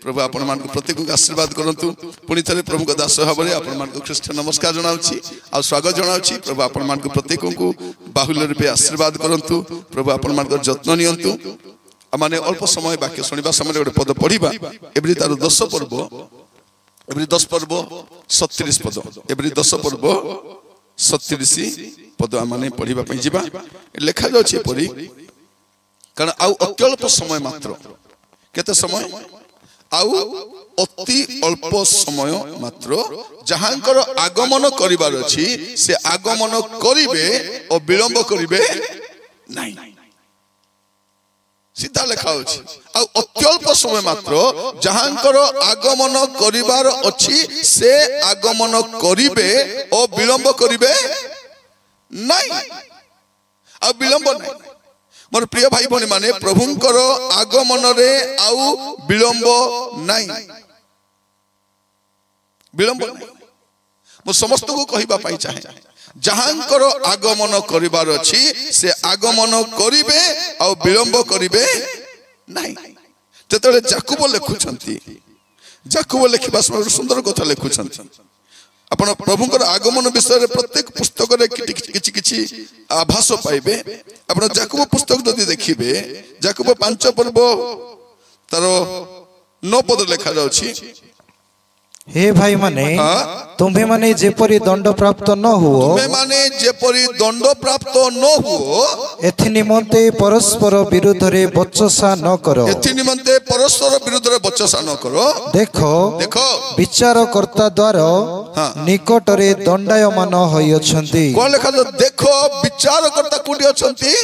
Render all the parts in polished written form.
प्रभु आपण मान प्रत्येक को आशीर्वाद करंतु पुनी थरे प्रभु को दास भाबरे आपण मान को ख्रीष्ट नमस्कार जनाउछि आ स्वागत जनाउछि प्रभु आपण मान को प्रत्येक को बाहुल्य रूपे आशीर्वाद करंतु प्रभु आपण मान को जत्न नियंतु माने अल्प समय वाक्य सुनिबा समय गोटे पद पढ़िबा एवरी तार 10 पर्व एवरी 10 पर्व 37 पद एवरी 10 पर्व 37 पद माने पढ़िबा पई जिबा लेखा जाउछि परि कारण आउ अत्यल्प समय मात्र केते समय आउ अति अल्प समय मात्र जहांकर आगमन करिवार अछि से आगमन करिवे और विलंब करिवे नहीं सीधा लेखा अछि आ अत्यल्प समय मात्र जहांकर आगमन करिवार अछि से आगमन करिवे और विलंब करिवे नहीं आ विलंब नहीं मोर प्रिय भाई भनी माने प्रभुंकर आगमन रे आउ विलंब नहीं विलंब नहीं मो समस्त को कहिबा पाई चाहे जहांकर आगमन करिवार अछि से आगमन करिवे आ विलंब करिवे नहीं तेतले जाकुब लेखुछंती जाकुब लेखिबा समय सुंदर कथा लेखुछंती आपण प्रभुंकर आगमन विषय प्रत्येक पुस्तक रे किछि किछि आभास पाइबे आपण जाकुब पुस्तक जदि देखिबे जाकुब 5 पर्व तार 9 पद लेखा जाउछि हे भाई माने तुम्हें माने जेपरी दंड प्राप्त न हुओ तुम्हें माने जेपरी दंड प्राप्त न हुओ एथि निमंते परस्पर विरुद्ध रे बचसा न करो एथि निमंते परस्पर विरुद्ध रे बचसा न करो देखो देखो विचार कर्ता द्वारा निकट रे दंडायमान होई अछंती कोन लेखा देखो विचार कर्ता कोठी अछंती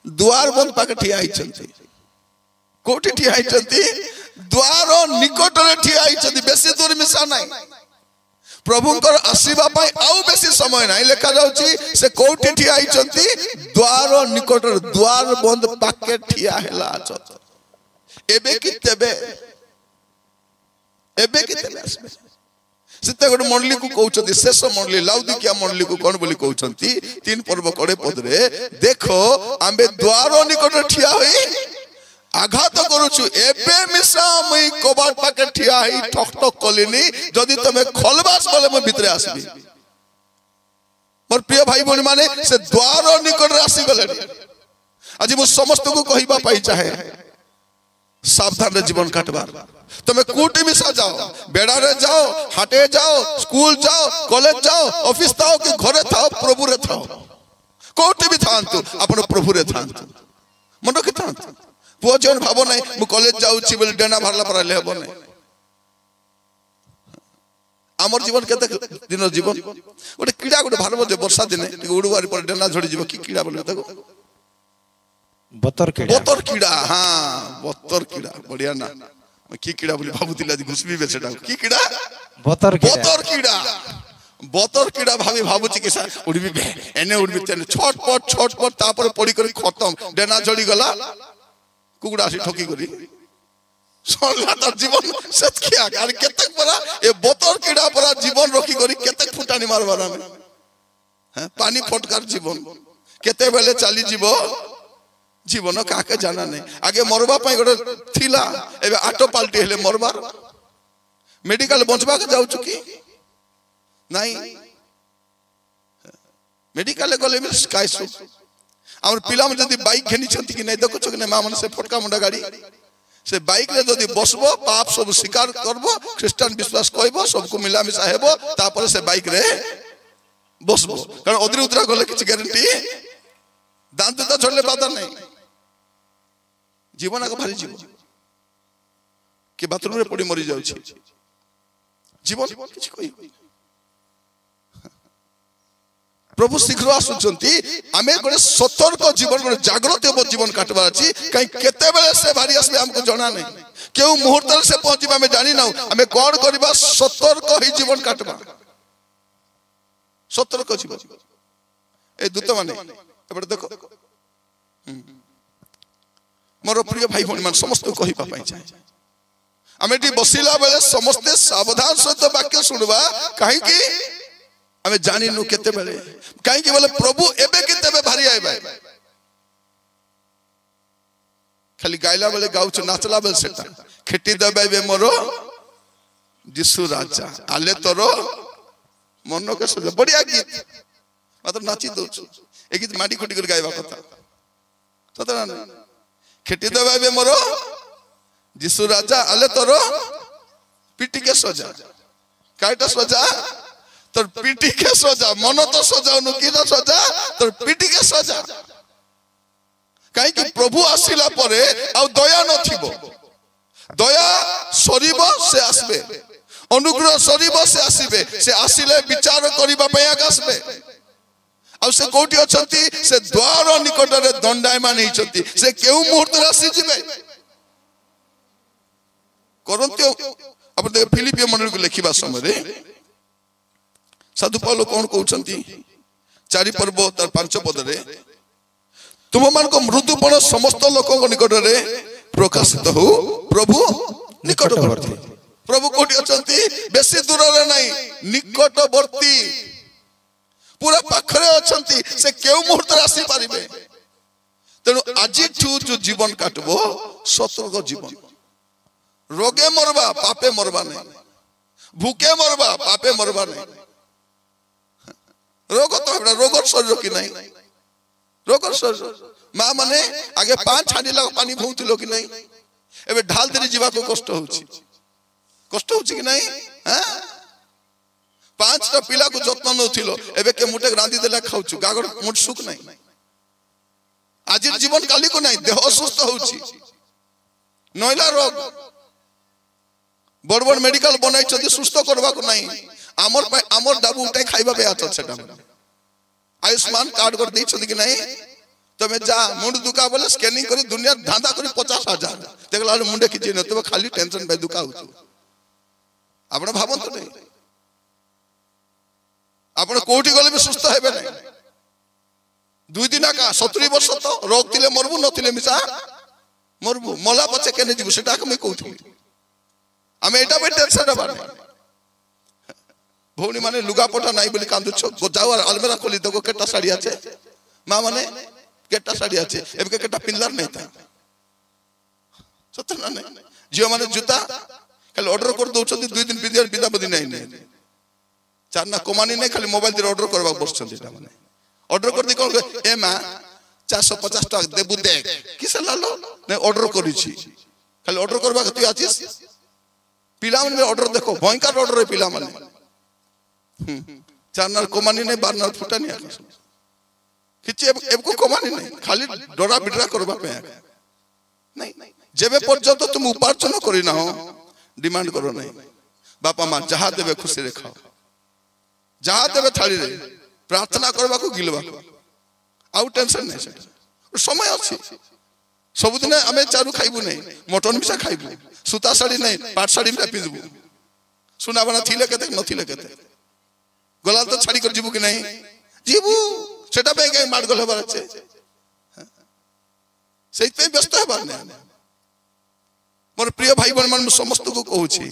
द्वार बंद पाके ठिया आइछंती कोठी ठिया आइछंती द्वार निकट रे ठिया आइछंती बेसी दूर मिसा नाही प्रभुंकर आसीबा पई आउ बेसी समय नाही लेखा जाउची से कोठी ठिया आइछंती द्वार निकट रे द्वार बंद पाके ठिया हेला छ एबे कि तेबे आसबे सीता गोटे मंडली को कहउछंती शेष मंडली लाउदिकिया मंडली को कोन बोली कहउछंती 3 पर्व कड़े पद रे देखो आंबे द्वार निकट ठिया होई आघात करूछु एबे मिसा मई कबाट पाके ठिया ही ठक ठक कलिनी जदि तमे खलबास बोले म भितरे आसबी मोर प्रिय भाई बहन माने से द्वार निकट आसी गले आज मु समस्त को कहिबा पाई चाहे सावधान रे जीवन काटबार तमे कोठी मिसा जाओ बेड़ा रे जाओ हाटे जाओ स्कूल जाओ कॉलेज जाओ ऑफिस थाओ कि घरे थाओ प्रभु रे थाओ कोठी भी थांतु आपण प्रभु रे थांतु मन रखि थांतु पुओ जन भाबो नै मु कॉलेज जाउची बोली डेना भरला परले हेबो नै हमर जीवन केते दिन जीवन गोटे कीड़ा गोटे भारबो जे वर्षा दिने उड़ुवारी पर डेना झड़ी जीव की कीड़ा बोले तको बतर कीड़ा हां बतर कीड़ा बढ़िया ना मैं की कीड़ा बोली भाबुतिला जी घुसबी बेसेटा की कीड़ा बतर कीड़ा भाभी भाबुची के साथ उड़बी एने उड़बी तेने छटपट तापर पड़ी कर खत्म डेना झड़ी गला कुकुड़ा से ठोकी करी सोला तर जीवन सतकिया कार केतक परा ए बतर कीड़ा परा जीवन रखी करी केतक फुटानी मारबारा में हैं पानी फटकार जीवन केते बेले चली जीवो जीवन काके जाना नहीं आगे मरबा पई गोटे थिला एबे आटो पाल्टी हेले मरबार मेडिकल बंचबा के जाउ चुकी नहीं मेडिकल गले में स्काई सु हमर पिला में जदी बाइक घेनी छंती कि नहीं देखो छ कि नहीं मां मन से फटका मुंडा गाड़ी से बाइक रे जदी बसबो पाप सब स्वीकार करबो ख्रिस्टान विश्वास कहबो सबको मिला मिसा हेबो तापर से बाइक रे बसबो कारण अदरी उतरा गले किछ गारंटी दांत तो छोड़ले बात नहीं जीवन का भारी जीवन कि बाथरूम रे पड़ी मरी जाउछि जीवन किछ कोई प्रभु शीघ्र आसुचंती आमे गोटे सतर्क जीवन गोटे जागृत जीवन काटबा अछि कहीं केते बेले से भारी आसबे हमको जाना नहीं केउ मुहूर्त से पहुंचबा में जानी ना हमें कोन करबा सतर्क ही जीवन काटबा सतर्क जीवन ए दूत माने एबे देखो मोर प्रिय भाई भणी मान समस्त कहि पा पाई चाहे हमें टी बसिला बेले समस्त सावधान सहित वाक्य सुनबा काहे कि हमें जानी नु केते बेले काहे कि बोले प्रभु एबे केते बे भारी आइबा खाली गाइला बेले गाउछ नाचला बेले सेटा खेटी दबाइबे मोर जिसु राजा आले तोर मन के सजा बढ़िया गीत मात्र नाची दउछ ए गीत माटी खोटी कर गाइबा कथा सतरा खेटी दबाइबे मोर जिसु राजा आले तोर पिटी के सजा काइटा सजा तोर पिटी के सजा मन तो सजाउनु कि सजा तोर पिटी के सजा कहीं कि प्रभु आसिला परे आ दया नथिबो दया सरीबो से आसबे अनुग्रह सरीबो से आसीबे से आसिले विचार करिबा पय आसबे आ से कोठी अछंती से द्वार निकट रे दंडायमान हिचंती से केउ मुहूर्त रासि जिबे करंतियो अपन देख फिलिपियो मंडल को लिखिबा समय रे साधु पौल कोन कहउछंती 4 पर्व तार 5 पद रे तुम मान को मृदुपण समस्त लोक निकट रे प्रकाशित हो प्रभु निकटवर्ती प्रभु कोठी अछंती बेसी दूर रे नहीं निकटवर्ती पूरा पाखरे अछंती से केउ मुहूर्त रासि पारिबे तेनु आजि ठू जो जीवन काटबो सतर्क जीवन रोगे मरबा पापे मरबा नहीं भूखे मरबा पापे मरबा नहीं रोग तो हमरा रोगर शरीर कि नहीं रोगर शरीर मां माने आगे 5 छाडीला पानी भौतिलो कि नहीं एबे ढाल देरी जीवा को कष्ट होछि कि नहीं हां 5 टा पिला को जत्न नथिलो एबे के मुटे रांदी देला खाउछु गागर मुट सुख नहीं आज जीवन काली को नहीं देह सुस्त होछि नइला रोग बड़ बड़ मेडिकल बनाई छथि सुस्त करबा को नहीं आमर डाबू उठाई खाइबा पे आछत सेटा आयुष्मान कार्ड कर दै छथि कि नहीं तमे जा मुंड दुका बोले स्कैनिंग करी दुनिया धांधा करी 50,000 देखला मुंडे किछि न तबे खाली टेंशन पे दुका होछु आपण भाबंत नहीं आपण कोठी गले भी सुस्त हेबे नहीं 2 दिन का 70 वर्ष तो रोग थिले मरबु नथिले मिसा मरबु मला पछे केने जिबु सेटा के मैं कहथि आमे एटा बे टेंशन बाने भौनी माने लुगा पटा नाही बोली कांदु छ जाओ अलमेरा खोली देखो केटा साड़ी आछे मां माने केटा साड़ी आछे एबके केटा पिल्लर नहीं था सतना नहीं जियो माने जूता खाली ऑर्डर कर दउ छथि 2 दिन बिदिया बिदा बदी नहीं चार ना कमानी नहीं खाली मोबाइल दे ऑर्डर करबा बस छथि एटा माने ऑर्डर कर दी कोन ए मां 450 टका देबु देख किसे लालो ने ऑर्डर करी छी खाली ऑर्डर करबा तू आछिस पिला माने ऑर्डर देखो भयंकर ऑर्डर है पिला माने चारनार कमानी नहीं बारनार फुटा नहीं आकाश किछि एबको कमानी नहीं खाली डरा बिडरा करबा पे नहीं जेबे पर्यंत तुम उपार्जन करि ना हो डिमांड करो नहीं बापा मां जहा देबे खुशी रे खाओ जहा देबे थाली रे प्रार्थना करबा को गिलबा आउ टेंशन नहीं सेटा समय अछि सब दिन हमें चारू खाइबु नहीं मटन मिसा खाइबु सुता साड़ी नहीं पाट साड़ी में पिंदबु सुना बना थिले केते नथिले केते गला तो छाड़ी कर जीवु कि नहीं जीवु सेटा पे के मार गल हबार छे सेहि पे व्यस्त हबार नै मोर प्रिय भाई बहन मन समस्त को कहू छी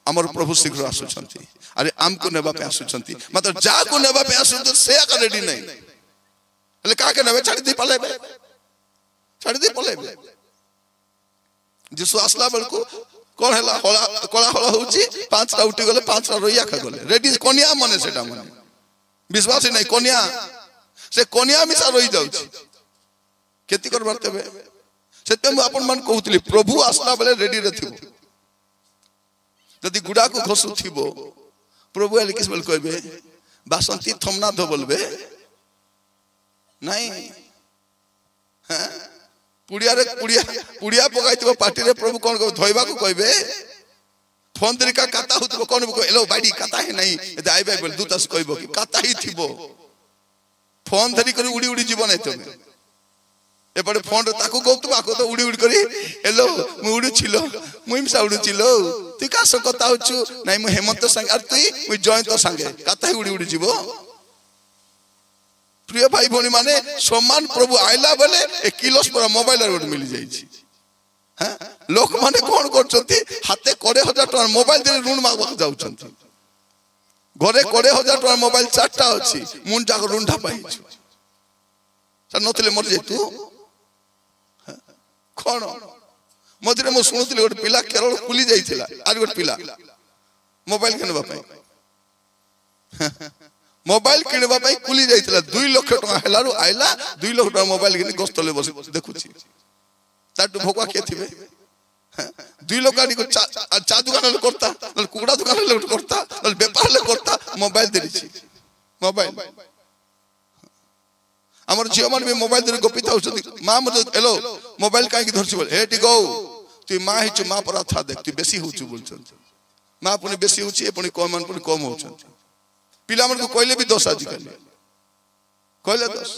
हमर प्रभु शीघ्र आसु छंती अरे आम को नेबा पे आसु छंती मतलब जा को नेबा पे आसु तो से का रेडी नहीं ले का के नेबे छाड़ी दी पलेबे जिसु आसला बेल को कोन हला कोला होला होची 5टा उठी गले 5टा रोइया खा गले रेडी कोनिया मने सेटा मने विश्वास नहीं कोनिया से कोनिया मिसा रोई जाउ छी खेती करबार तबे सेते हम अपन मन कहउतली प्रभु आसला बेले रेडी रथिबो यदि गुडा को घसु थिबो प्रभु एले किस बेल कहबे बासंती थमना धो बोलबे नहीं हां पुड़िया पकाइतबो पार्टी रे प्रभु कोन को धोइबा को कहबे फोन तरीका काता होतबो कोन को एलो बाडी काता है नहीं एते आइबे बोल दूता से कहबो कि काता ही थिबो फोन धरी करी उड़ी उड़ी जीवन है तमे एपड़े फोन रे ताको कहतबा को तो उड़ी उड़ी करी एलो मु उड़ी छिलो मुइमसा उड़ी छिलो तू का सो कथा होछु नहीं मु हेमंत संग और तू मु जयंत संगे काता ही उड़ी उड़ी जीवो प्रिय भाई भौणी माने सम्मान प्रभु आइला बेले 1 किलोस पर मोबाइल रे मिल जाई छी हां लोक माने कोन करछंती हाथे 20,000 टका मोबाइल दे ऋण मागवा जाउ छंती घरे 20,000 टका मोबाइल 4टा अछि मुन जाक ऋण ढापाई छ स नथिले मर जे तू कौन मझे मुझे शुणुली गोटे पिला केरल कुली जाइला आज गोटे पिला मोबाइल किणवा मोबाइल किणवा कुली जाइला 2 लाख टका हेलारु आइला 2 लाख टका मोबाइल किनी गस्तले बस देखुची ताटू भोगा के थिबे 2 लाख आनी को चा दुकान ले करता कुकुड़ा दुकान ले करता व्यापार ले करता मोबाइल देछि मोबाइल हमर झियो मन में मोबाइल दे गोपिता होछथि मां मते हेलो मोबाइल काहे की धरछि बोल हेटी गो तू मां हिच मां पर था देख तू बेसी होछु बोलछन मां पुनी बेसी होछि पुनी कम मन पुनी कम होछन पिला मन को कहले भी दोष आज कहले दोष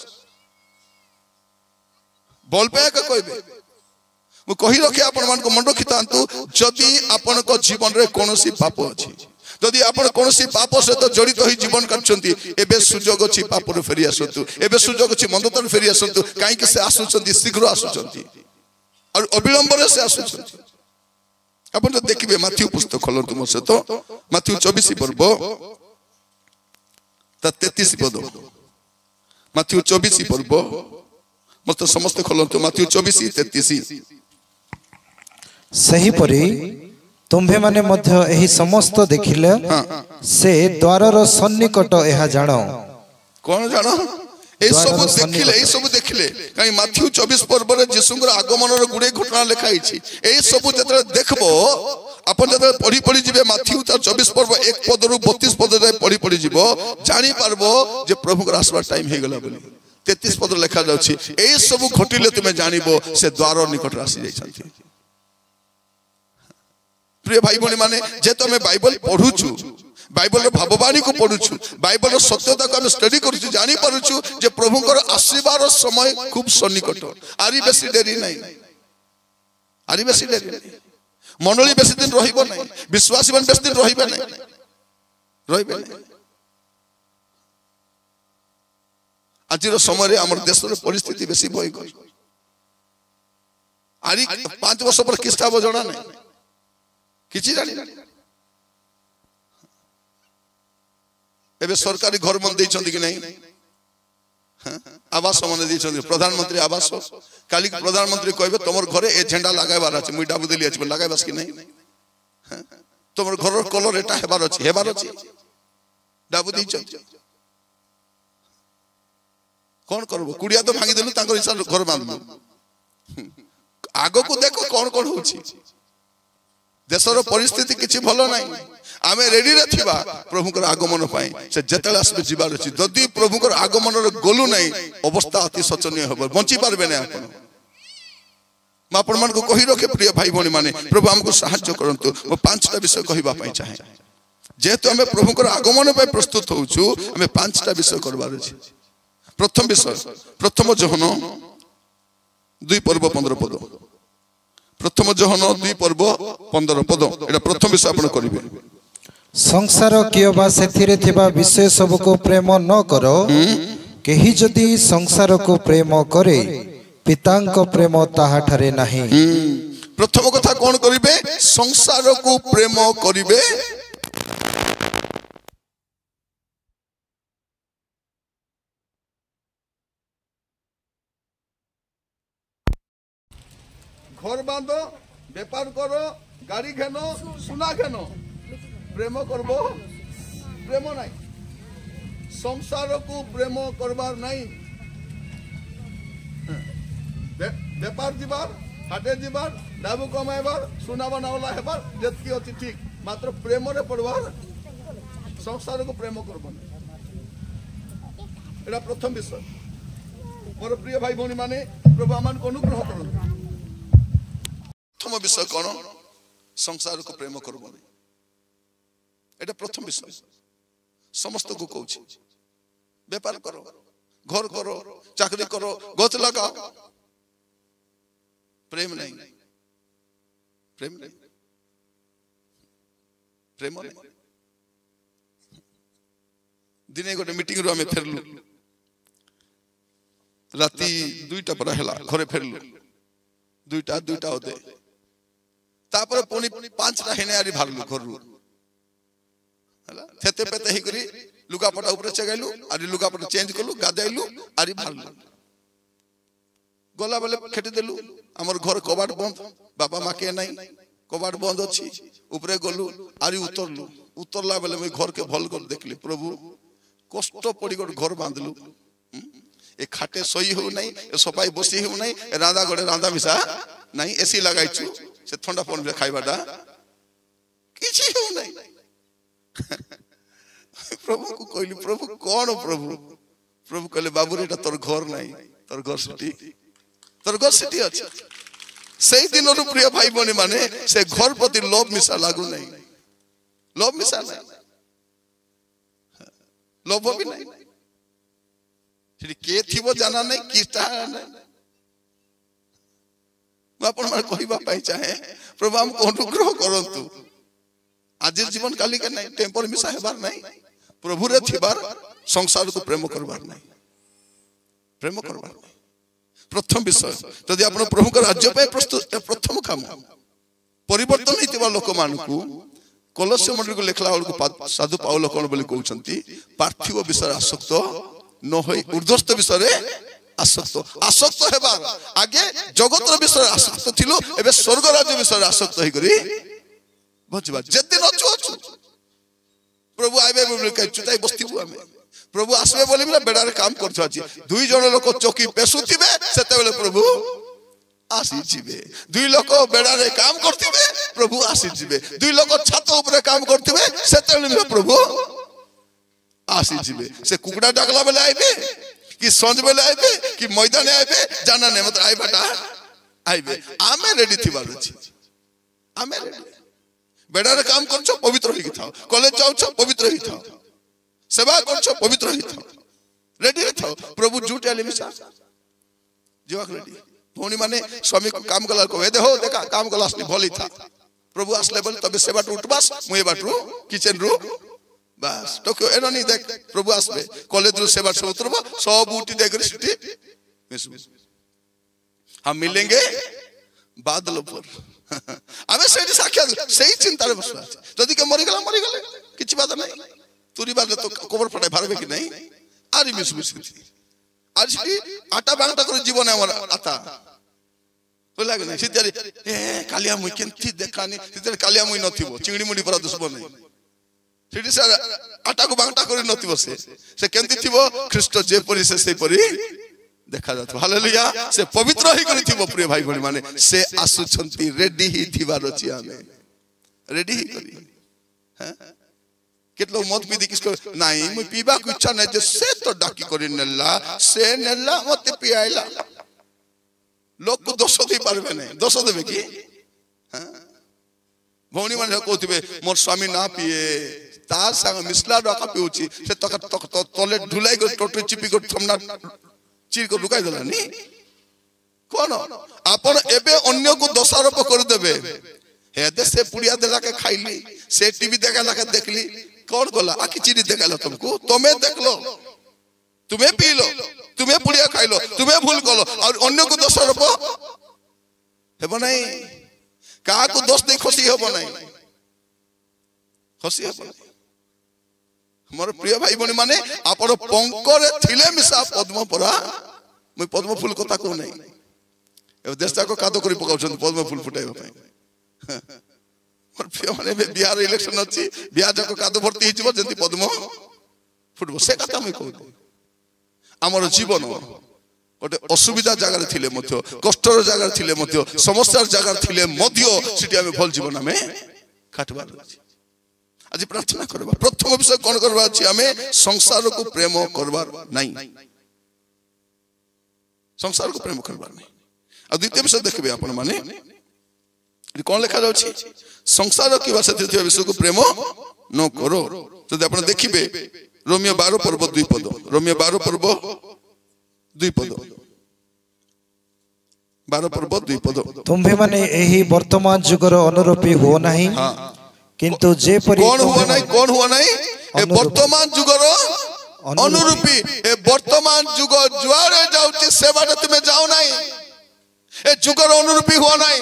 बोल पे का कहबे मु कहि रखे आपण मान को मन रखितांतु जदि आपण को जीवन रे कोनोसी पाप अछि जदि आपण कोनोसी पाप सहित जड़ित होई जीवन करछंती एबे सुजोग अछि पाप रे फेरी आसंतु एबे सुजोग अछि मंदतर फेरी आसंतु काई के से आसुचंती शीघ्र आसुचंती और अविलंब रे से आसुचंती आपण तो देखिबे माथ्यू पुस्तक खोलंतु मो से तो माथ्यू 24 पर्व ता 33 पद माथ्यू 24 पर्व मत समस्त खोलंतु माथ्यू 24 33 सही परी तुम्भे माने मध्य एही समस्त देखिले से द्वारर सन्निकट एहा जानो कोन जानो ए सब देखिले काई माथ्यू 24 पर्व रे यीशुंकर आगमन रो गुडे घटना लिखाई छी ए सब जतरे देखबो अपन जतरे पढी पढी जिवे माथ्यू 24 पर्व 1 पद रु 32 पद जाय पढी पढी जिवो जानि पारबो जे प्रभुकर आसवा टाइम हे गेला बोली 33 पद लिखा जाउछि ए सब घटिले तुमे जानिबो से द्वार निकट रासी जाय छथि प्रिय भाई भणी माने जे तो हमें बाइबल पढुछु बाइबल रो भाववाणी को पढुछु बाइबल रो सत्यता को हम स्टडी करूछु जानि पारुछु जे प्रभुकर आशीर्वाद रो समय खूब सन्निकट आरी बेसी देरी नहीं आरी बेसी देरी नहीं मनोली बेसी दिन रहिबो नहीं विश्वासी मन बेसी दिन रहिबे नहीं आज रो समय रे हमर देश रो परिस्थिति बेसी भय गई आरी 5 वर्ष पर किस्ता बजणा नहीं किछि जानि एबे सरकारी घर मन दैछन्ति कि नहीं आवास मन दैछन्ति प्रधानमंत्री आवास काली प्रधानमंत्री कहबे तमर घरे ए झंडा लगाइबार अछि मुई डाबु देली अछि लगाइबास कि नहीं तमर घर कलर एटा हेबार अछि डाबु दैछन्ति कोन करबो कुडिया तो भांगी देलु तांकर हिसाब घर बांधलु आगो को देखो कोन कोन होछि देशर परिस्थिति किछि भलो नाही आमे रेडी रे थिबा प्रभुकर आगमन पाई से जतले आसबे जीवार अछि जदि प्रभुकर आगमन रे गोलु नाही अवस्था अति शोचनीय होबो बंची पारबे नै आपण मा आपण मन को कहि रखे प्रिय भाई भणी माने प्रभु हमको सहायता करंतु वो 5टा विषय कहिबा पाई चाहे जेतु हमें प्रभुकर आगमन पाई प्रस्तुत होउछु हमें 5टा विषय करबार अछि प्रथम विषय प्रथम जोहन 2 पर्व 15 पद प्रथम जोहन 2 पर्व 15 पद एटा प्रथम विषय आपण करिवे संसार कियबा सेथिरे थिबा विषय सब को प्रेम न करो केही जदि संसार को प्रेम करे पितांक प्रेम ताहा ठरे नाही प्रथम कथा कोन करिवे संसार को प्रेम करिवे घर बांधो व्यापार करो गाड़ी घेनो सुना घेनो प्रेम करबो प्रेम नहीं संसार को प्रेम करबार नहीं व्यापार जीवार हाटे जीवार डाबू कमाइबार सुना बनावला हेबार जेतकी अछि ठीक मात्र प्रेम रे पड़बार संसार को प्रेम करबो एटा प्रथम विषय मोर प्रिय भाई भौणी माने प्रभु आमान को अनुग्रह करो प्रथम विषय कौन संसार को प्रेम करबो एटा प्रथम विषय समस्त को कहूँ व्यापार करो घर करो चाकरी करो गच लगाओ प्रेम नहीं प्रेम नहीं प्रेम नहीं दिने गोटे मीटिंग रो हमें फेरलु राती 2टा पर हला घरे फेरलु 2टा होते तापर पुनी 5टा हेने आरी भारलु घरु हला थेते पेते ही करी लुगापटा ऊपर चगाइलु आरी लुगापटा चेंज करलु गादाइलु आरी भारलु गला बेले खेटी देलु हमर घर कबाट बंद बापा माँ के नहीं कबाट बंद अच्छी ऊपरे गलु आरी उतरलु उतरला बेले मैं घर के भल कर देखली प्रभु कष्ट पड़ी गोटे घर बांधलु ए खाटे सही हो नहीं ए सफाई बसी हो नहीं रांधा गोटे रांधा मिसा नहीं एसी लगाइछु से ठंडा पन खाइबाटा किछि हो नहीं प्रभु को कहली प्रभु कौन प्रभु प्रभु कहले बाबू रे तोर घर नहीं तोर घर सिटी अछि से दिन प्रिय भाई बने माने से घर प्रति लोभ मिसा लागू नहीं लोभ मिसा नहीं लोभ भी नहीं के थी वो जाना नहीं किसटा आपण मार कहबा पाई चाहे प्रभु हम अनुग्रह करंतु आज जीवन काली के नहीं टेम्पर मिसा हेबार नहीं प्रभु रे थिबार संसार को प्रेम करबार नहीं प्रेम करबार नहीं प्रथम विषय यदि आपण प्रभु का राज्य पे प्रस्तुत प्रथम काम परिवर्तन हितबा लोक मानकू कलस्य मंडली को लेखला को साधु पाउल कोन बोली कहउछंती पार्थिव विषय आसक्त न होई ऊर्ध्वस्त विषय रे आसक्त हेबार आगे जगत रो विषय आसक्त थिलो एबे स्वर्ग राज्य विषय आसक्त होई करी बचबा जति न छु प्रभु आइबे बोली कहछु ताई बस्तिबु हमें प्रभु आसबे बोली बिना बेडारे काम करछु अछि दुई जण लोक चौकी पेसुथिबे सेते बेले प्रभु आसी जिबे दुई लोक बेडारे काम करथिबे प्रभु आसी जिबे दुई लोक छात ऊपर काम करथिबे सेते बेले प्रभु आसी जिबे से कुकुडा डाकला बेले आइबे कि संज बेले आइबे कि मैदान आइबे जाना नै मतलब आइबाटा आइबे आमे रेडी थिबार अछि आमे रेडी बेडारे काम करछो पवित्र होई थाओ कॉलेज जाउछो पवित्र होई थाओ सेवा करछो पवित्र होई थाओ रेडी होई थाओ प्रभु झूठ आले मिसा जीवाक रेडी भौणी माने स्वामी को काम गला को दे हो देखा काम गला असली भली था प्रभु असले बोले तबे सेवा उठबास मुए बाटरू किचन रू बस तो क्यों एनो नहीं देख प्रभु आसबे कॉलेज रू सेवा से उतरबो सब उठी देख रे सिटी हम मिलेंगे बादल पर आमे सेठी साक्षात सही चिंता रे बसवा जदी के मरि गले किछि बात नहीं तुरी बात तो कबर फटाई भारबे कि नहीं आरी मिस आज आटा बांटा कर जीवन हमर आता तो लागे नहीं सिद्धारी ए कालिया मुई केंती देखानी सिद्धारी कालिया मुई नथिबो चिंगड़ी मुडी पर दुश्मन नहीं सिटी सर आटा को बांटा कर नथिबो से केंती थिबो ख्रीष्ट जे परि से परि देखा जातो हालेलुया से पवित्र ही करी थिबो प्रिय भाई भणी माने से आसु छंती रेडी ही थिबार अछि आमे रेडी ही करी हैं केतलो मत पी दी किसको नहीं मुई पीबा को इच्छा नहीं जे से तो डाकी करी नेला से नेला मते पियाइला लोग को दोष दे पारबे नहीं दोष देबे की हैं भौणी माने कहथिबे मोर स्वामी ना पिए तार संग मिसला डाका पिउची से तक तले ढुलाई को टोटरी चिपी को थमना चीर को लुकाई देला नी कोन आपण एबे अन्य को दोषारोप कर देबे हे दे से पुड़िया देला के खाइली से टीवी देखाला के देखली कौन बोला आखी चीनी देखाला तुमको तुम्हें देख लो तुम्हें पी लो तुम्हें पुड़िया खाई लो तुम्हें भूल कर लो और अन्य को दोषारोप हेबो नहीं का को दोष नहीं खुशी हेबो नहीं खुशी हेबो हमर प्रिय भाई बनी माने आपण पंकरे थिले मिसा पद्म परा मैं पद्म फूल कथा को नहीं ए देशटा को कादो करी पकाउछन पद्म फूल फुटाइबा पई और प्रिय माने बिहार इलेक्शन अछि बिहार जाको कादो भर्ती हिजबो जंती पद्म फुटबो से कथा मैं कहू हमर जीवन गोटे असुविधा जगह थिले मध्य कष्टर जगह थिले मध्य समस्यार जगह थिले मध्य सिटी हम भल जीवन हमें काटबार अछि आज प्रार्थना करबा प्रथम विषय कोन करबा अछि हमें संसार को प्रेम करबार नहीं संसार को प्रेम करबार नहीं आ द्वितीय विषय देखबे आपण माने कौन लिखा जाउछि संसार की भाषा तृतीय विषय को प्रेम न करो तो आपण देखिबे रोमियो 12 पर्व 2 पद रोमियो 12 पर्व 2 पद 12 पर्व 2 पद तुम्भे माने एही वर्तमान जुगर अनुरूपी हो नहीं हां किंतु जे परि कौन हुआ नहीं ए वर्तमान जुगर अनुरूपी ए वर्तमान जुग जुआरे जाउछि सेवाटे तुमे जाओ नहीं ए जुगर अनुरूपी हुआ नहीं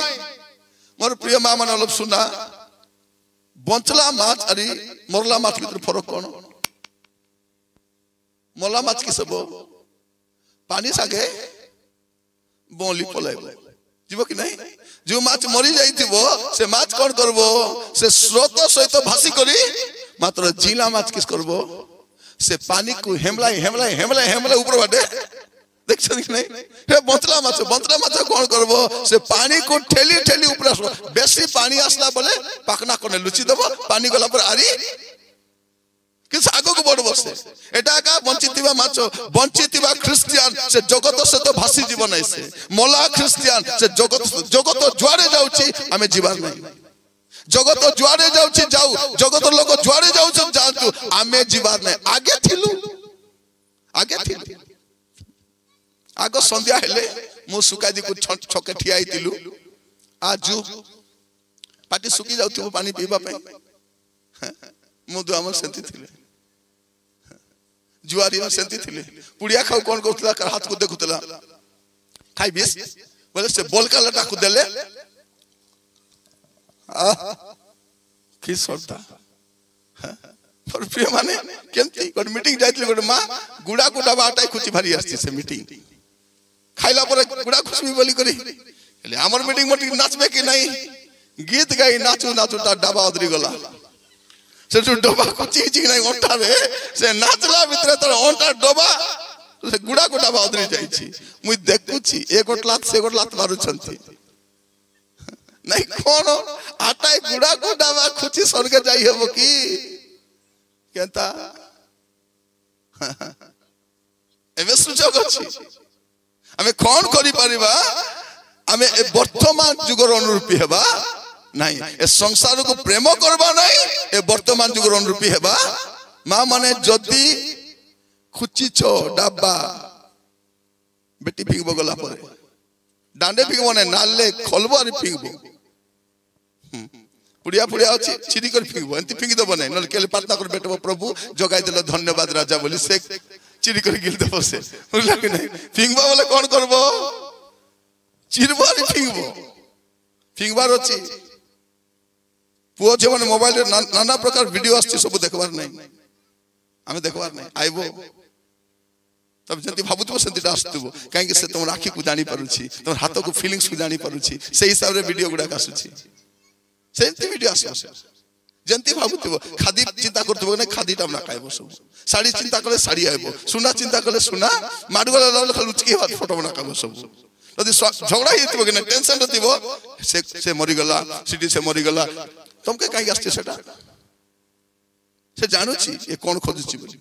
मोर प्रिय मां मन लोग सुना बंचला माछ अरी मरला माछ भीतर फरक कोन मरला माछ की सब पानी सागे बौली पलाइब जीव कि नहीं जो माछ मरी जाइथिबो से माछ कोन करबो से स्रोत सहित भासी करी मात्र जिला माछ किस करबो से पानी को हेमलाई हेमलाई हेमलाई हेमलाई ऊपर बाटे देखछन कि नहीं हे बंतला माछ कोन करबो से पानी को ठेली ठेली ऊपर बेसी पानी आसला बोले पाकना कोने लुचि देबो पानी गला पर आरी किस आगो को बड़ बसे एटा का वंचितिबा माछ वंचितिबा क्रिश्चियन से जगत से तो भासी जीवन ऐसे मोला क्रिश्चियन से जगत जुआरे जाउची हमें जीवन नहीं जगत जुआरे जाउची जाऊ जगत लोग जुआरे जाउछ जानतु हमें जीवन नहीं आगे थिलु आगो संध्या हेले मु सुकादी को छके ठिया आइतिलु आजु पाटी सुकी जाउथिबो पानी पीबा पई मुदु हमर सेंती थिले जुआरी में सेंती थिले पुड़िया खाऊ कोन करथला कर हाथ को देखुतला खाई बेस बोले से बोलका लटा को देले की सरता पर प्रिय माने केमती कोन मीटिंग जाइतले गोटे मां गुडा गुडा बाटाई खुची भारी आस्ती से मीटिंग खाइला पर गुडा खुशी बोली करी ले हमर मीटिंग मोटी नाचबे कि नहीं गीत गाई नाचू नाचू ता डाबा उधरी गला से जो डोबा को चीज नहीं ओंटा रे से नाचला भीतर तो ओंटा डोबा से गुडा गुडा बाउदरी जाई छी मुई देखुची एक गोटलात से गोटलात मारू छंती नहीं कोन आटाई गुडा गुडा बा खुची स्वर्ग जाई हेबो की केता एबे सुजोग अछि हमें कोन करि परिबा हमें वर्तमान जुगर अनुरूपी हेबा नहीं ए संसार को प्रेम करबा नहीं ए वर्तमान जुगर अनुरूपी हेबा मां माने जदी खुची छो डाबा बेटी फिंगबो गला पर डांडे फिंगबो ने नाले खोलबो आरि फिंगबो पुड़िया पुड़िया अछि चिरी कर फिंगबो एंती फिंग देबो नै नल केले प्रार्थना कर बेटबो प्रभु जगाई देलो धन्यवाद राजा बोली से चिरी कर गिल देबो से बुझला कि नहीं फिंगबो वाला कोन करबो चिरबो आरि फिंगबो फिंगबार अछि पुओ जे माने मोबाइल रे नाना प्रकार वीडियो आछि सब देखबार नै हमें देखबार नै आइबो तब जति भाबुतबो सेंतिटा आस्तबो काहे कि से तुम आखि को जानि पारुछि तुम हाथ को फीलिंग्स को जानि पारुछि से हिसाब रे वीडियो गुडा आसुछि सेंति वीडियो आसु जंती भाबुतबो खादी चिंता करतबो नै खादी टाम ना खाइबो सब साड़ी चिंता करे साड़ी आइबो सुना चिंता करे सुना माडुगला लाल खाली उचकी हाथ फोटो बना खाबो सब यदि झगड़ा हितबो कि टेंशन रतिबो से मरि गला सिटी से मरि गला तुमके काई आस्ते सेटा से जानुची ये कोन खोजुची बोली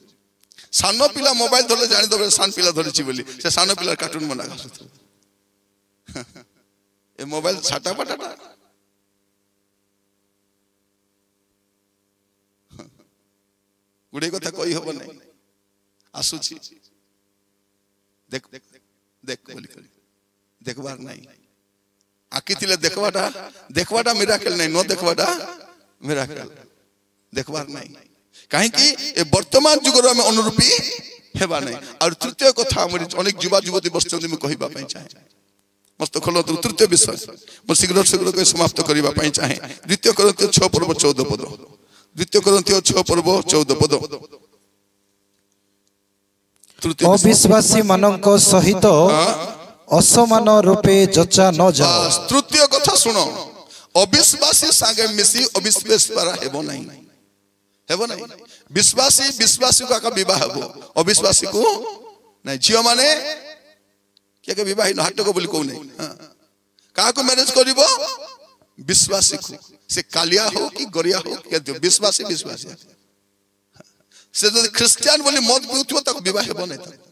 सानो पिला मोबाइल धरले जानि दबे सान पिला धरिची बोली से सानो पिला कार्टून बना गासत ए मोबाइल छाटा पटाटा गुडे कथा कहि होबो नै आसुची देख देख बोली करी देखबार नै आकी थिले देखवाटा मिराकल नै न देखवाटा मिराकल देखबार नै काहे कि ए वर्तमान जुगर में अनुरूपी हेबा नै और तृतीय कथा हमर अनेक युवा युवती बसचंदी में कहिबा पई चाहे मस्त खोलो तृतीय विषय म शीघ्र शीघ्र के समाप्त करिबा पई चाहे द्वितीय कोरिन्थियो 6 पर्व 14 पद द्वितीय कोरिन्थियो 6 पर्व 14 पद अविश्वासी मानक सहित असमान रूपे जचा न जाओ तृतीय कथा सुनो अविश्वासी संगे मिसी अविश्वास पर हेबो नहीं विश्वासी विश्वासी का विवाह हेबो अविश्वासी को नहीं जियो माने के विवाह नाटक को बोली को नहीं का को मैरिज करिवो विश्वासी को से कालिया हो कि गरिया हो के विश्वासी से जो क्रिश्चियन बोली मत पिउथो तक विवाह हेबो नहीं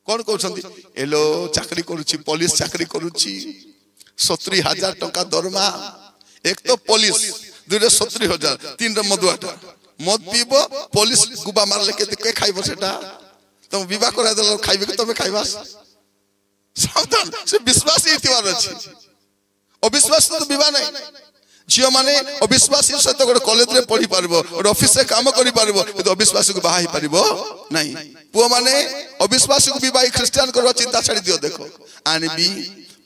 कौन कहउछंती एलो चाकरी करूची पुलिस चाकरी करूची 70,000 टका दरमा एक तो पुलिस दुरे 70,000 तीन रे मदुआटा मद पीबो पुलिस गुबा मारले के खाइबो सेटा तुम विवाह करा देलो खाइबे के तमे खाइबास सावधान से विश्वास इतिवार अछि अविश्वास तो विवाह नहीं झियो माने अविश्वासी सहित गोटे कॉलेज रे पढ़ी पारबो और ऑफिस रे काम करि पारबो तो अविश्वासी को बाहा ही पारबो नहीं पुओ माने अविश्वासी को विवाह क्रिश्चियन करबा चिंता छाड़ी दियो देखो आनबी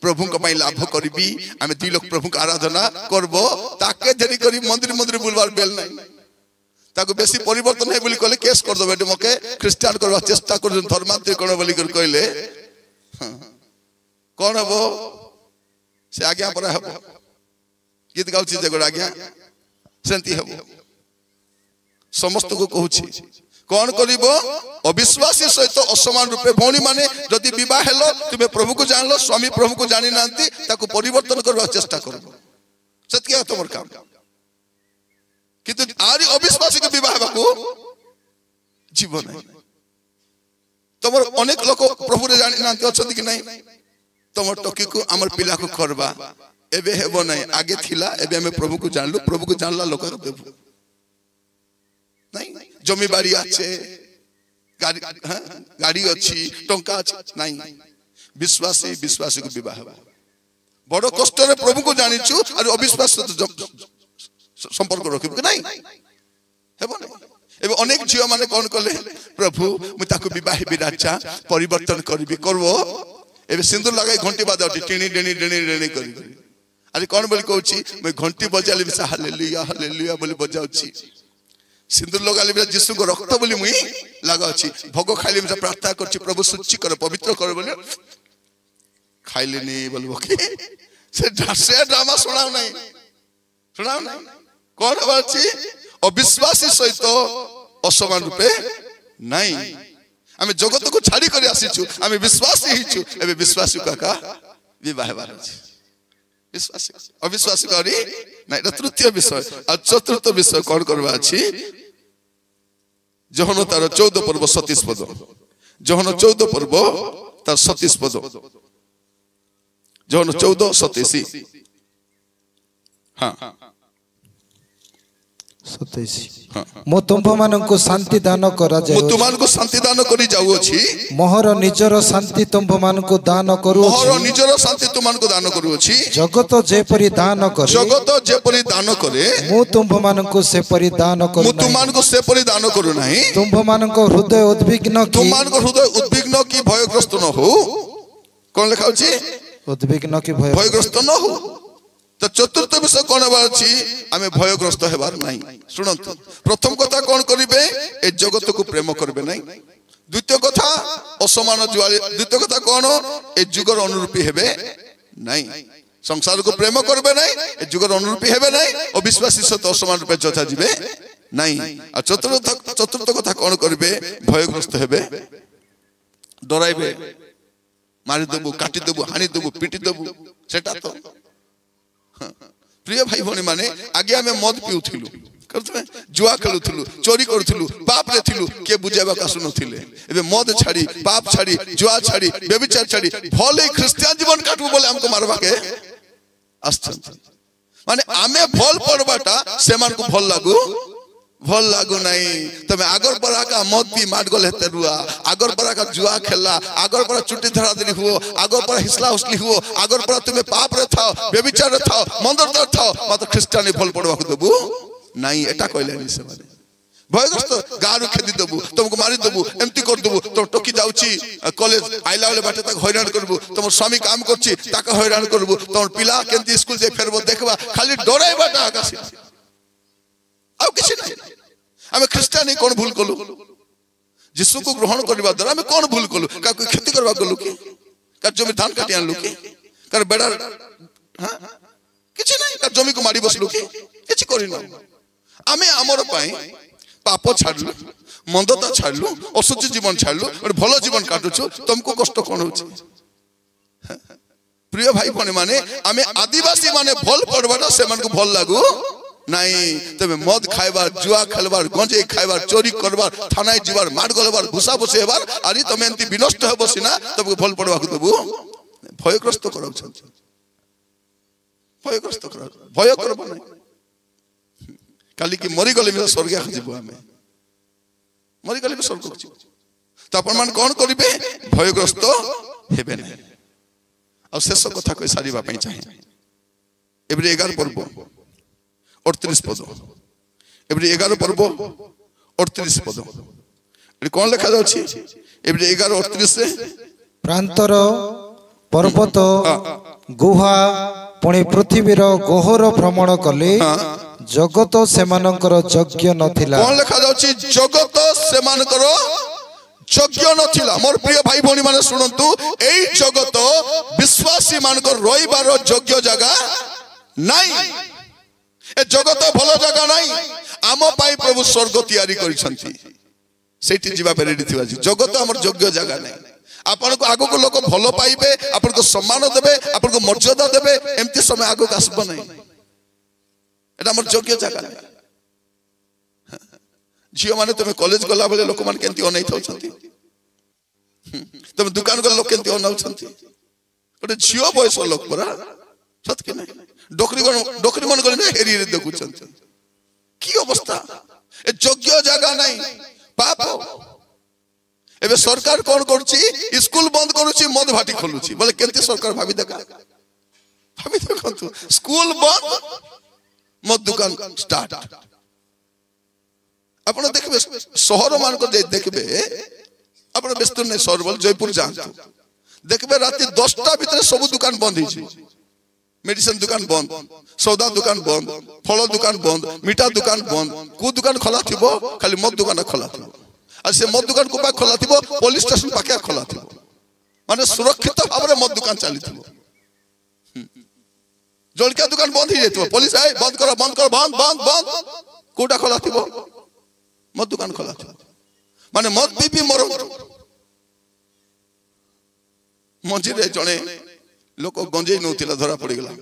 प्रभु को पई लाभ करबी आमे दुई लोग प्रभु का आराधना करबो ताके धरी करी मंदिर मंदिर बुलवार बेल नहीं ताको बेसी परिवर्तन है बोली कहले केस कर दो बेटे मके क्रिश्चियन करबा चेष्टा कर धर्मांतरीकरण बोली कर कहले कौन हम से आज्ञा पर हम गीत गाउची जगड़ आज्ञा सेंती हम समस्त को कहूची कौन करिबो अविश्वासी सहित असमान रूपे भौणी माने जदि विवाह हेलो तुमे प्रभु को जानलो स्वामी प्रभु को जानि नांती ताको परिवर्तन करबा चेष्टा करबो सत्य तमर काम किंतु आरी अविश्वासी के विवाह बाकू जीवन तमर अनेक लोक प्रभु रे जानि नांती अछथि कि नहीं तमर टकी को हमर पिला को करबा एबे हेबो नहीं आगे थिला एबे हमें प्रभु को जानलु प्रभु को जानला लोक देबो नहीं जमी बाड़ी आछे गाड़ी अच्छी टंका नहीं विश्वासी विश्वासी को विवाह बड़ कष्ट प्रभु को जानिछु और अविश्वास संपर्क रखिब कि नहीं हेबो नहीं एबे अनेक झियो माने कोन कले प्रभु मु ताको विवाह बिराचा परिवर्तन करबी करबो एबे सिंदूर लगाई घंटी बाजाउटी टिणी डेणी डेणी डेणी करी अरे कोन बोली कहउची मैं घंटी बजाली बिसा हालेलुया हालेलुया बोली बजाउची सिंदूर लगाली बिसा यीशु को रक्त बोली मुई लगाउची भोग खाइली बिसा प्रार्थना करची प्रभु शुचि कर पवित्र कर बोली खाइलेनी बोलबो कि से ड्रामा सुनाओ नहीं कौन बाची अविश्वासी सहित असमान रूपे नहीं आमे जगत को छाड़ी कर आसीछु आमे विश्वासी हिछु एबे विश्वासी का विवाह बार अछि विश्वासी अविश्वासी करी नहीं तृतीय विषय और चतुर्थ विषय कौन करबा अछि जहन तार 14 पर्व 37 पद जहन 14 पर्व तार 37 पद जहन 14 27 हां 27 मो तुम माननको शांति दान करा जाय मो तुमानको शांति दान करी जाउ अछि मोहर निजर शांति तुम माननको दान करू मोहर निजर शांति तुमानको दान करू अछि जगत जेपरि दान करे मो तुम माननको से परि दान करू मो तुमानको से परि दान करू नाही तुम माननको हृदय उद्विग्न की भयग्रस्त न हो कोन लिखा अछि उद्विग्न की भयग्रस्त न हो तो चतुर्थ विषय कौन बार आमे भयग्रस्त हेबार नहीं सुनंतु प्रथम कथा कौन करिवे ए जगत को प्रेम करबे नहीं द्वितीय कथा असमान जुआली द्वितीय कथा कौन ए जुगर अनुरूपी हेबे नहीं संसार को प्रेम करबे नहीं ए जुगर अनुरूपी हेबे नहीं और विश्वासी सहित असमान रूपे जथा जिवे नहीं आ चतुर्थ कथा कौन करिवे भयग्रस्त हेबे डराइबे मारि देबु काटी देबु हानि देबु पिटी देबु सेटा तो प्रिय भाई भौणी माने आगे हमें मद पिउथिलु करथमे जुआ खेलुथिलु चोरी करथिलु पाप रे थिलु के बुझाबा का सुनथिले एबे मद छाड़ी पाप छाड़ी जुआ छाड़ी व्यभिचार छाड़ी भले ख्रिस्टियन जीवन काटबो बोले हमको मारबा के आस्थन माने आमे भल पड़बाटा सेमान को भल लागू नहीं तमे आगर परा का मद पी माट गल हेते रुआ आगर परा का जुआ खेला आगर परा चुट्टी धरा देनी हुओ आगर परा हिसला हुसली हुओ आगर परा तुमे पाप रे थाओ व्यभिचार रे थाओ मंदिर रे थाओ मात्र ख्रिस्टियानी भल पड़बा को देबू नहीं एटा कहलेनी से माने भयग्रस्त गारू खेदी देबू तुमको मारी देबू एमती कर देबू तो टकी जाउची कॉलेज आइला वाले बाटे तक हैरान करबू तुम स्वामी काम करची ताका हैरान करबू तुम पिला केंती स्कूल जे फेरबो देखबा खाली डराई बाटा आकाश आउ किसी नहीं आमे ख्रिस्टियानी कौन भूल कलु यीशु को ग्रहण करबा द्वारा आमे कौन भूल कलु का कोई खेती करबा गलु की का जमी धान काटी आनलु की कर बेड़ा हां किछि नहीं का जमी को मारी बसलु की किछि करिनो आमे हमर पई पाप छाड़लु मंदता छाड़लु असुचि जीवन छाड़लु और भलो जीवन काटुछु तुमको कष्ट कोन होछि प्रिय भाई भणी माने आमे आदिवासी माने भल पड़बाटा से मन को भल लागू नहीं तबे मद खाइबार जुआ खेलबार गंजे खाइबार चोरी करबार थानाय जीवार मार गलबार घुसा बसेबार आरी तमे एंती विनष्ट हे बसिना तबे भल पड़बा को देबू भयग्रस्त कराउ छ भयग्रस्त करा भय करबो नहीं काली की मरी गले में स्वर्ग खजिबो हमें मरी गले में स्वर्ग खजिबो तो अपन मान कोन करिवे भयग्रस्त हेबे नहीं और शेष कथा कोई सारीबा पई चाहे एबरे 11 पर्व 38 पद एबरे 11 पर्व 38 पद ए कोन लिखा जाउछि एबरे 11 38 से प्रांतर पर्वत गुहा पुणी पृथ्वीर गोहर भ्रमण कले जगत सेमानकर यज्ञ नथिला कोन लिखा जाउछि जगत सेमानकर যোগ্য নথিলা মোর প্রিয় ভাই ভଉଣୀ মানে শুনন্তু এই জগত বিশ্বাসী মানকৰ রইবার যোগ্য জায়গা নাই এ জগত ভালো জায়গা নাই আম পাই প্রভু স্বর্গ তৈরি করিছন্তি সেইটি যিবা পে রেডি থিবা জগত আমার যোগ্য জায়গা নাই आपनको आगो को लोक भलो पाइबे आपनको सम्मान देबे आपनको मर्यादा देबे एमती समय आगो आसबो नहीं एटा हमर योग्य जगह नहीं झियो माने तुम कॉलेज गला बेले लोक मान केंती अनै थाउछंती तुम दुकान गला लोक केंती अनाउछंती ओटे झियो बयस लोक परा सत के नहीं डोकरी मन गले हेरी रे देखुछंती की अवस्था ए योग्य जगह नहीं पाप एबे सरकार कौन करूची स्कूल बंद करूची मद भाटी खोलुची बोले केंती सरकार भाभी देखंतु स्कूल बंद मद दुकान स्टार्ट आपण देखबे शहर मान को देखबे आपण व्यस्त नहीं शहर बोल जयपुर जांतु देखबे रात 10टा भीतर सब दुकान बंद हिची मेडिसिन दुकान बंद सौदा दुकान बंद फल दुकान बंद मीठा दुकान बंद को दुकान खोला थिबो खाली मद दुकान खोला थिबो और से मद दुकान को खोला थी पुलिस स्टेशन पाखे खोला थी माने सुरक्षित भाव में मद दुकान चली थी जलखिया दुकान बंद ही जाइए पुलिस आए बंद करो बंद कोटा खोला थी मद दुकान खोला थी माने मद पी मर मझे जड़े लोक गंजे नौला धरा पड़गला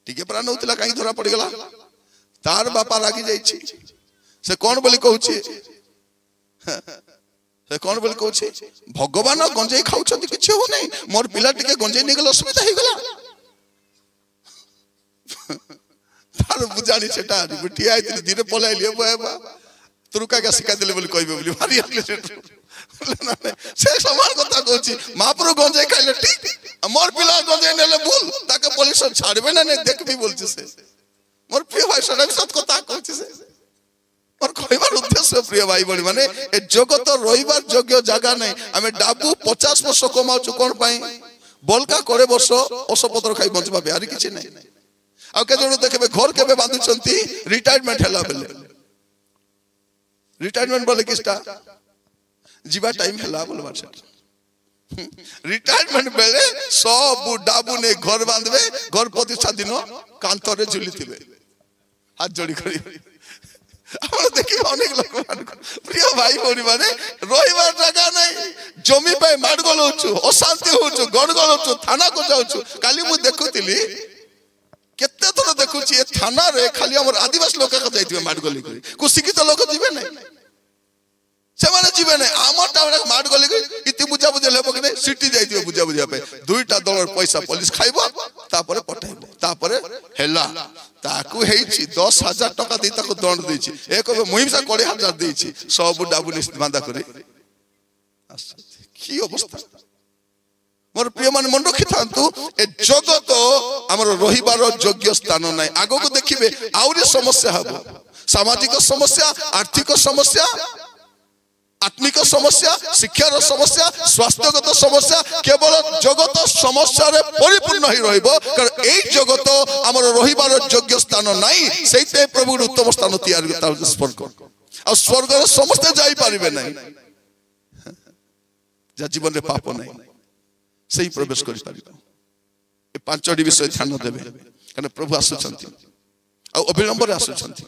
टिके परा नौला कहीं धरा पड़गला तार बापा रागी जाइए से कौन बोली कहूँ से कौन बोली कहूँ भगवान गंजे खाऊ किसी हो नहीं मोर पिला टिके गंजे नहीं गला असुविधा हो गला तार बुझानी सेटा ठिया आइथिले धीरे पलाइले बाबा तुरुका का शिका देले बोली कहबे बोली भारी आले से समान कथा कहूची महाप्रभु गंजे खाइले ठीक मोर पिला गंजे नेले भूल ताके पुलिस छाड़बे ना नहीं देखबी बोलछि से मोर प्रिय भाई सदा सत कथा कहूची से और कहबार उद्देश्य प्रिय भाई बड़ी माने ए जगत रहिबार योग्य जगह नहीं आमे डाबू 50 वर्ष कमाउछु कोन पई बलका करे वर्ष औषपत्र खाई बंचबा बिहारी किछि नहीं आ के जण देखबे घर केबे बांधुचंती रिटायरमेंट हला बेले रिटायरमेंट बोले किस्ता जीवा टाइम हला बोलबा से रिटायरमेंट बेले सब डाबू ने घर बांधबे घर प्रतिष्ठा दिन कांतरे झुलिथिबे हाथ जोड़ी करी देखिए अनेक लोक प्रिय भाई भौणी माने रहिबार जगह नहीं जमी पे माडगोल होछु अशांति होछु गड़गड़ होछु थाना को जाउछु काली मु देखुतिली केते थोर देखुची ए थाना रे खाली हमर आदिवासी लोक का जाइथिबे माडगोली करी को शिक्षित लोक जीवे नहीं से माने जीवे नहीं हमर टावरे माडगोली करी इति बुझा बुझा लेबो कि नहीं सिटी जाइथिबे बुझा बुझा पे दुईटा डॉलर पैसा पुलिस खाइबो तापरे पठाइबो तापरे हेला ताकू हेछि 10,000 टका दे ताको दंड देछि एक मुहिमसा 20,000 देछि सब डाबू निश्चित बांधा करे की अवस्था मोर प्रिय मन मन रखि थांतु ए जगत हमर रहिबार योग्य स्थान नै आगो को देखिबे आउरी समस्या हबो सामाजिक समस्या आर्थिक समस्या आत्मिक समस्या शिक्षार समस्या स्वास्थ्यगत समस्या केवल जगत समस्या रे परिपूर्ण ही रहिबो कारण एई जगत हमर रहिबार योग्य स्थान नाही सेइते प्रभु उत्तम स्थान तैयार करता स्वर्ग आ स्वर्ग रे समस्त जाई परिबे नाही जा जीवन रे पाप नाही सही प्रवेश करि परिबो ए पांचटी विषय ध्यान देबे कारण प्रभु आसुछंती आ अविलंब रे आसुछंती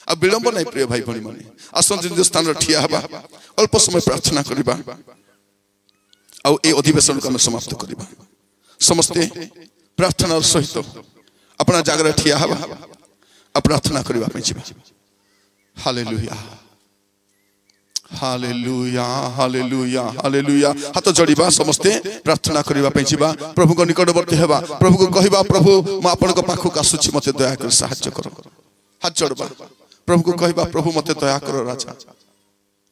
आ विलंब नहीं प्रिय भाई भणी माने आसन स्थान ठिया हबा अल्प समय प्रार्थना करिबा आ ए अधिवेशन को समाप्त करिबा समस्त प्रार्थना सहित अपना जागरा ठिया हबा आ प्रार्थना करिबा पे जिबा हालेलुया हालेलुया हालेलुया हालेलुया हाथ जोड़िबा समस्त प्रार्थना करिबा पे जिबा प्रभु को निकटवर्ती हेबा प्रभु को कहिबा प्रभु म आपन को पाखु आसुछि मते दया कर सहायता करो हाथ जोड़बा प्रभु को कहबा प्रभु मते दया करो राजा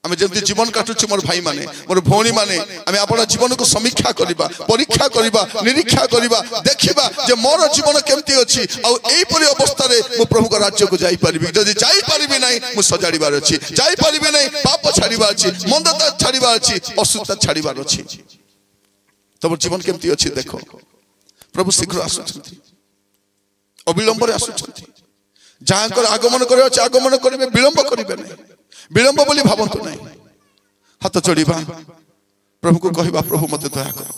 आमे जल्दी जीवन काटुछि मोर भाई माने मोर भौणी माने आमे आपन जीवन को समीक्षा करिबा परीक्षा करिबा निरीक्षा करिबा देखिबा जे मोर जीवन केमती अछि आ एई परि अवस्था रे मु प्रभु को राज्य को जाई परिबि जदी जाई परिबि नै मु सजाड़ीबार अछि जाई परिबि नै पाप छाड़ीबार अछि मंदता छाड़ीबार अछि असुरता छाड़ीबार अछि तब जीवन केमती अछि देखो प्रभु शीघ्र आसुछंती अविलंब रे आसुछंती जहां आगमन करे आगमन करेंगे विलंब करेंगे नहीं विलंब बोली भावंतु नहीं हाथ जोड़िबा प्रभु को कहबा प्रभु मते दया कर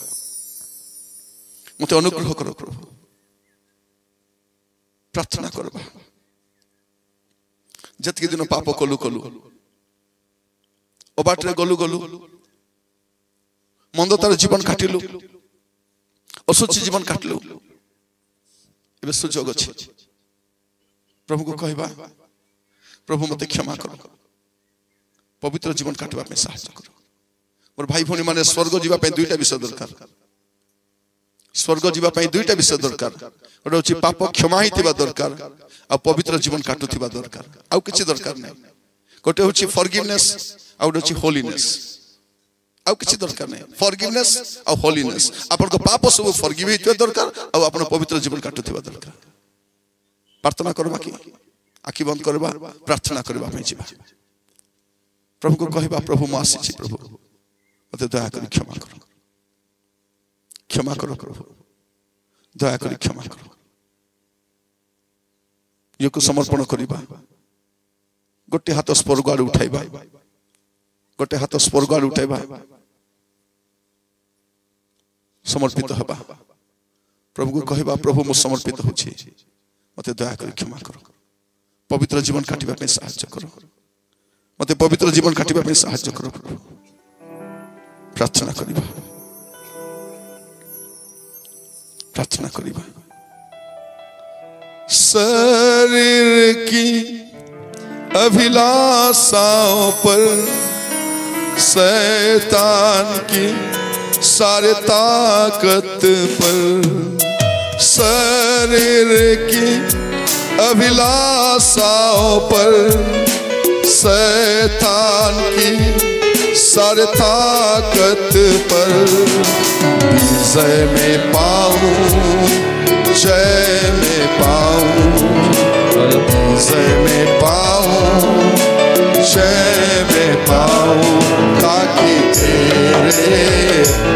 मते अनुग्रह कर प्रभु प्रार्थना करबा जतके दिन पाप कलु कलु ओबाटरे गलु गलु मंदतार जीवन काटिलु असुचि जीवन काटलु एबे सुजोग अछि प्रभु को कहबा प्रभु मते क्षमा कर पवित्र जीवन काटवा में साहाय्य कर मोर भाई भौणी माने स्वर्ग जीवा पे दुईटा विषय दरकार स्वर्ग जीवा पे दुईटा विषय दरकार ओटा होची पाप क्षमा हितिबा दरकार आ पवित्र जीवन काटुथिबा दरकार आ किछि दरकार नै गोटे होची फॉरगिवनेस आ ओटा होची होलीनेस आ किछि दरकार नै फॉरगिवनेस आ होलीनेस आपन को पाप सब फॉरगिव हितिबा दरकार आ आपन पवित्र जीवन काटुथिबा दरकार प्रार्थना करबा कि आखि बंद करबा प्रार्थना करबा में जीवा प्रभु को कहबा प्रभु म आसी छी प्रभु मते दया करी क्षमा करो प्रभु दया करी क्षमा करो यो को समर्पण करिबा गोटे हाथ स्वर्ग आड़ उठाइबा गोटे हाथ स्वर्ग आड़ उठाइबा समर्पित हबा प्रभु को कहबा प्रभु म समर्पित होछि मते दया करी क्षमा करो पवित्र जीवन काटिबा में साहाय्य करो मते पवित्र जीवन काटिबा में साहाय्य करो प्रभु प्रार्थना करिबा शरीर की अभिलाषाओं पर शैतान की सारे ताकत पर शरीर की अभिलाषाओं पर शैतान की सारे ताकत पर विजय में पाऊं जय में पाऊं विजय में पाऊं जय में पाऊं ताकि तेरे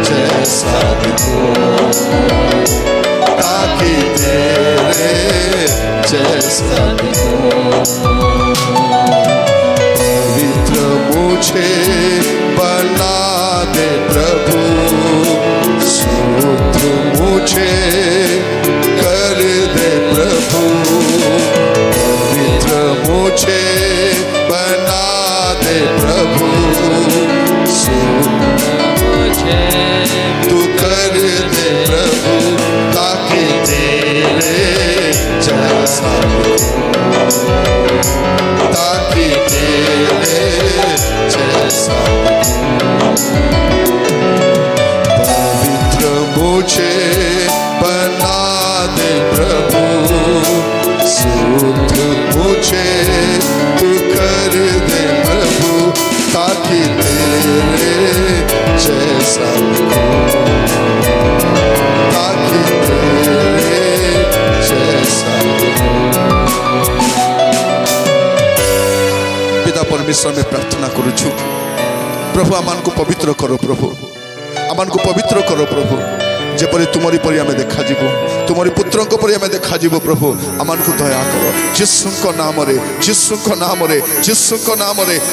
जैसा दिखूं ताकि तेरे जैसा दिखूं मुझे बना दे प्रभु शुद्ध मुझे कर दे प्रभु पवित्र मुझे बना दे प्रभु शुद्ध मुझे तू कर दे प्रभु ताकि तेरे जैसा ताकि तेरे जैसा पवित्र मुझे बना दे प्रभु शुद्ध मुझे तू कर दे प्रभु ताकि तेरे जैसा ताकि तेरे जैसा परमेश्वर में प्रार्थना करुछु प्रभु आमान को पवित्र करो प्रभु आमान को पवित्र करो प्रभु जेपरि तुमरी परि आमे देखा जीवो तुमरी पुत्र को परि आमे देखा जीवो प्रभु आमान को दया करो यीशु को नाम रे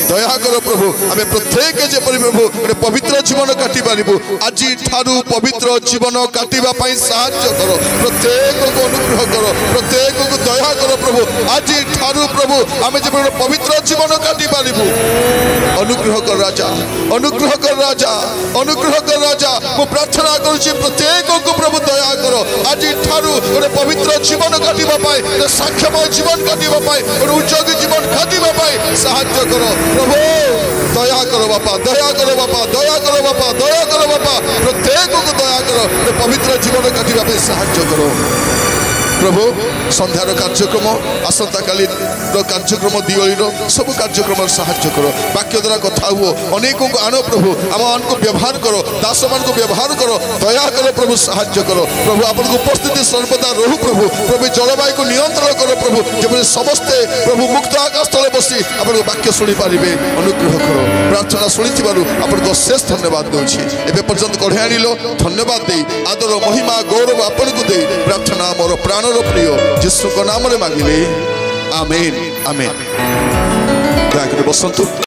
दया करो प्रभु आमे प्रत्येक जेपरि प्रभु पवित्र जीवन काटि पारिबो आजि ठारू पवित्र जीवन काटिबा पई सहायता करो प्रत्येक को अनुग्रह करो प्रत्येक को दया करो प्रभु आजि ठारू प्रभु आमे जेपरि पवित्र जीवन काटि पारिबो अनुग्रह कर राजा मु प्रार्थना करूछि प्रत्येक को प्रभु दया करो आज ठारू गोटे पवित्र जीवन काटिबा पाए साक्ष्यमय जीवन काटिबा पाए उद्योगी जीवन काटिबा पाए साहाय्य करो प्रभु दया करो बापा प्रत्येक को दया करो पवित्र जीवन काटिबा पाए साहाय्य करो प्रभु संध्यार कार्यक्रम आसंता काली कार्यक्रम दिवाली सब कार्यक्रम साहाय्य करो वाक्य द्वारा कथा हुओ अनेकों को आनो प्रभु आम को व्यवहार करो दास मान को व्यवहार करो दया करो प्रभु साहाय्य करो प्रभु आपन को उपस्थिति सर्वदा रहू प्रभु जलवायु को नियंत्रण करो प्रभु जब समस्ते प्रभु मुक्त आकाश तले बसी आपन वाक्य शुणी पारे अनुग्रह करो प्रार्थना शुणी आपन को शेष धन्यवाद दूची एवं पर्यंत कढ़े आनिल धन्यवाद दे आदर महिमा गौरव आपन को दे प्रार्थना मोर प्राण प्रिय यीशु को नाम रे मांगिले आमेन आमेन दया कर बसंतु।